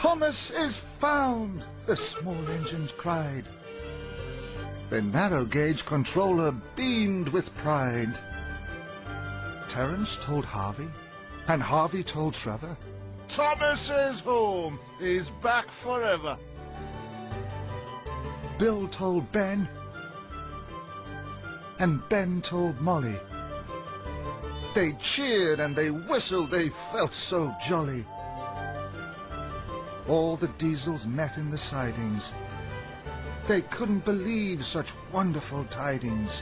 Thomas is found, the small engines cried. The narrow gauge controller beamed with pride. Terence told Harvey, and Harvey told Trevor, Thomas is home, he's back forever. Bill told Ben, and Ben told Molly. They cheered and they whistled, they felt so jolly. All the diesels met in the sidings. They couldn't believe such wonderful tidings.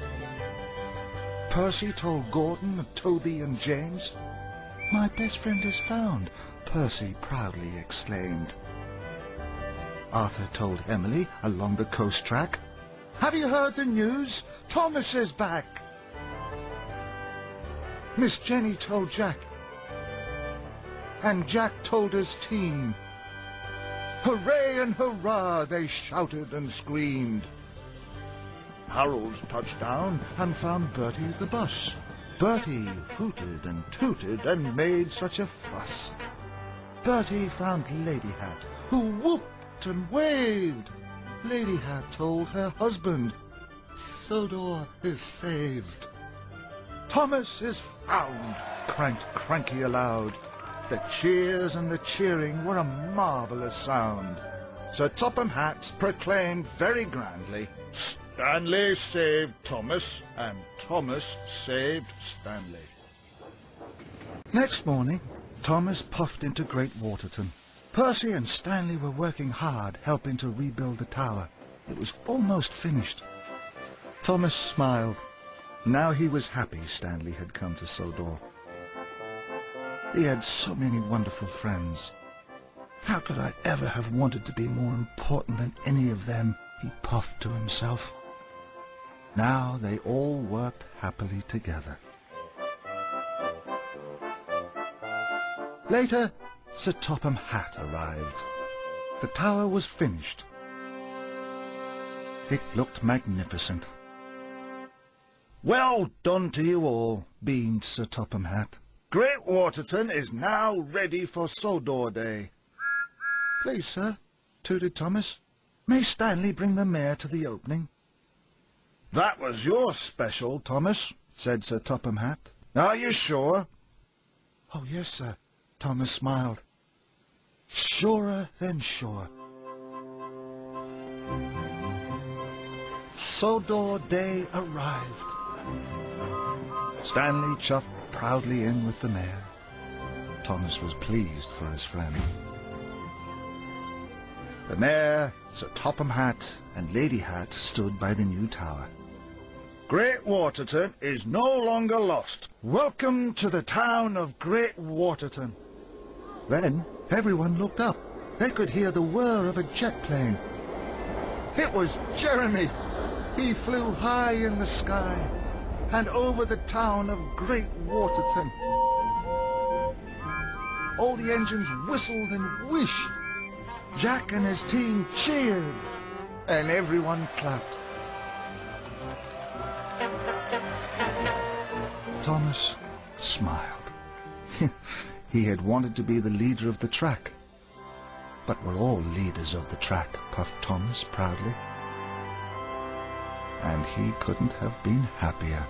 Percy told Gordon, Toby and James. My best friend is found, Percy proudly exclaimed. Arthur told Emily along the coast track. Have you heard the news? Thomas is back. Miss Jenny told Jack. And Jack told his team. Hooray and hurrah, they shouted and screamed. Harold touched down and found Bertie the bus. Bertie hooted and tooted and made such a fuss. Bertie found Lady Hat, who whooped and waved. Lady Hat told her husband, Sodor is saved. Thomas is found, cranked Cranky aloud. The cheers and the cheering were a marvellous sound. Sir Topham Hatt proclaimed very grandly, Stanley saved Thomas, and Thomas saved Stanley. Next morning, Thomas puffed into Great Waterton. Percy and Stanley were working hard, helping to rebuild the tower. It was almost finished. Thomas smiled. Now he was happy Stanley had come to Sodor. He had so many wonderful friends. How could I ever have wanted to be more important than any of them, he puffed to himself. Now they all worked happily together. Later, Sir Topham Hatt arrived. The tower was finished. It looked magnificent. Well done to you all, beamed Sir Topham Hatt. Great Waterton is now ready for Sodor Day. Please, sir, tooted Thomas. May Stanley bring the mayor to the opening? That was your special, Thomas, said Sir Topham Hatt. Are you sure? Oh, yes, sir, Thomas smiled. Surer than sure. Sodor Day arrived. Stanley chuffed proudly in with the mayor. Thomas was pleased for his friend. The mayor, Sir Topham Hatt, and Lady Hat stood by the new tower. Great Waterton is no longer lost. Welcome to the town of Great Waterton. Then everyone looked up. They could hear the whir of a jet plane. It was Jeremy. He flew high in the sky and over the town of Great Waterton. All the engines whistled and whished. Jack and his team cheered, and everyone clapped. Thomas smiled. He had wanted to be the leader of the track. But we're all leaders of the track, puffed Thomas proudly. And he couldn't have been happier.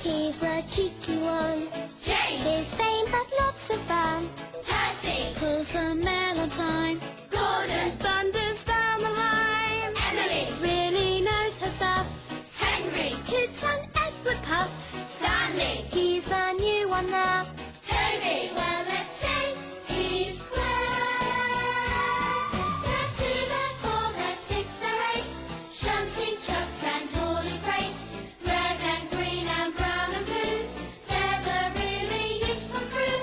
He's the cheeky one. James! His fame, but lots of fun. Percy! Pulls a mail on time. Gordon! Thunders down the line. Emily! Really knows her stuff. Henry! Toots and Edward puffs. Stanley! He's the new one now. Toby! Well, let's say he's square. They're two, they're four, they're six, they're eight. Shunting trucks and hauling freight. Red and green and brown and blue. They're the really useful crew.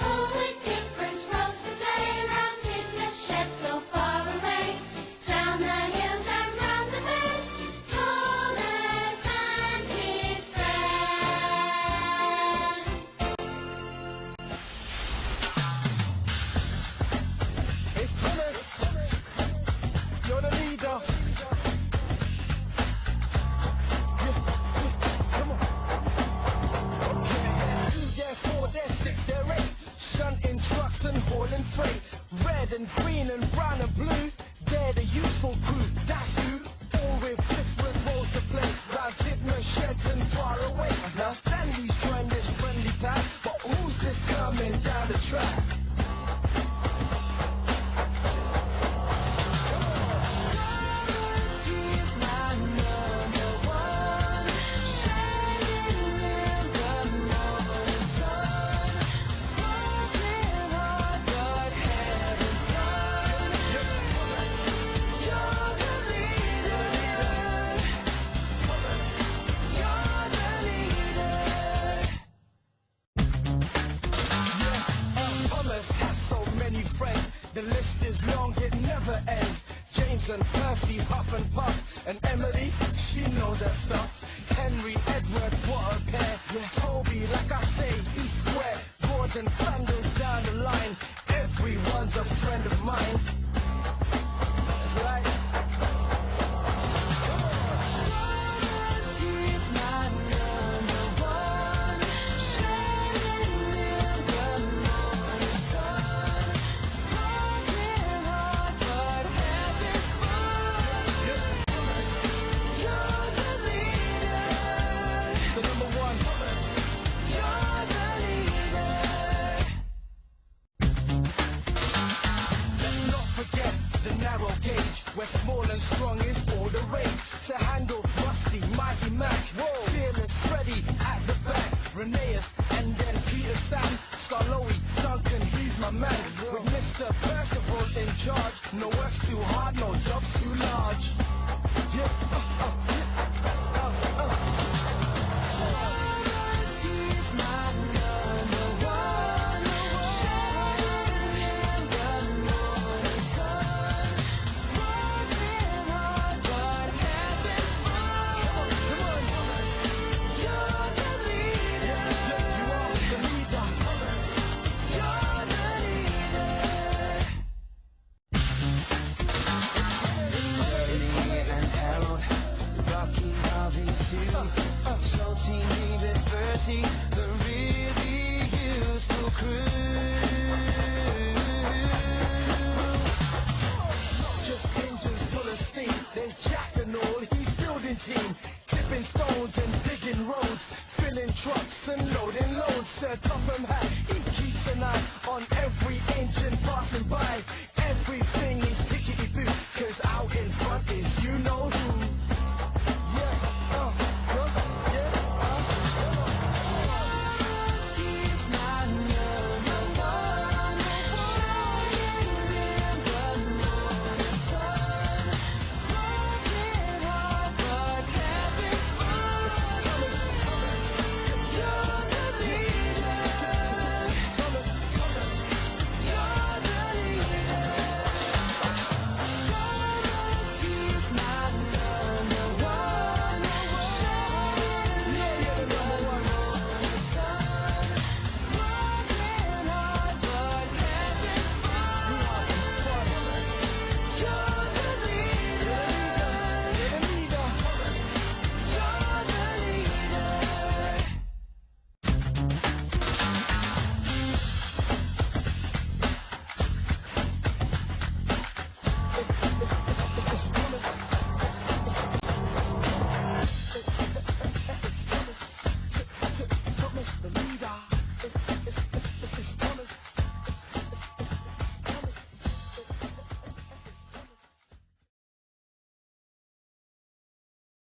All with different roles to play around in the shed so far trucks and hauling freight. Red and green and brown and blue, they're the useful crew, that's who. All with different roles to play, round Titman, Shenton, far away. Now Stanley's joined this friendly pack, but who's this coming down the track? The list is long, it never ends. James and Percy, Huff and Puff, and Emily, she knows her stuff. Henry, Edward, what a pair. Toby, like I say, he's square. Gordon thunders down the line. Everyone's a friend of mine. That's right. Where small and strong is all the rage. To handle Rusty, Mighty Mac, Fearless Freddy at the back, Reneus, and then Peter Sam, Scarloey, Duncan, he's my man. With Mr. Percival in charge, no work's too hard, no job's too large. The really useful crew. Not just engines full of steam, there's Jack and all, he's building team. Tipping stones and digging roads, filling trucks and loading loads. Sir Topham Hatt, he keeps an eye on every engine passing by.